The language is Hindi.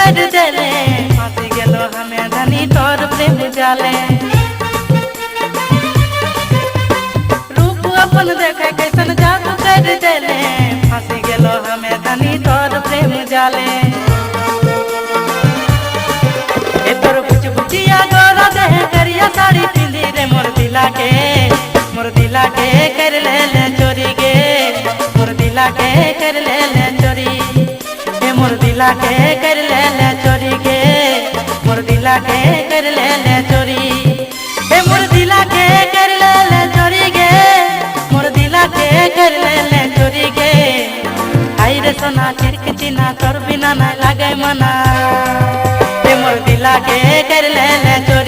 कर देले फांसी गेलो हमें धनी तोर प्रेम जाले रूप अपन देखे कैसन जादू कर देले फांसी गेलो हमें धनी तोर प्रेम जाले ए तोर बुच बुचिया गोरा देह करिया साड़ी पिंदी रे मोर दिला के कर ले चोरी गे मोर दिला के कर ले चोरी ए मोर दिला के कर ले चोरी गे मोर दिला के कर ले चोरी ए मोर दिला के कर ले चोरी गे मोर दिला के कर ले चोरी गे आई रे सोना चिरक चिना तोर बिना ना लागे मना ए मोर दिला के कर ले चोरी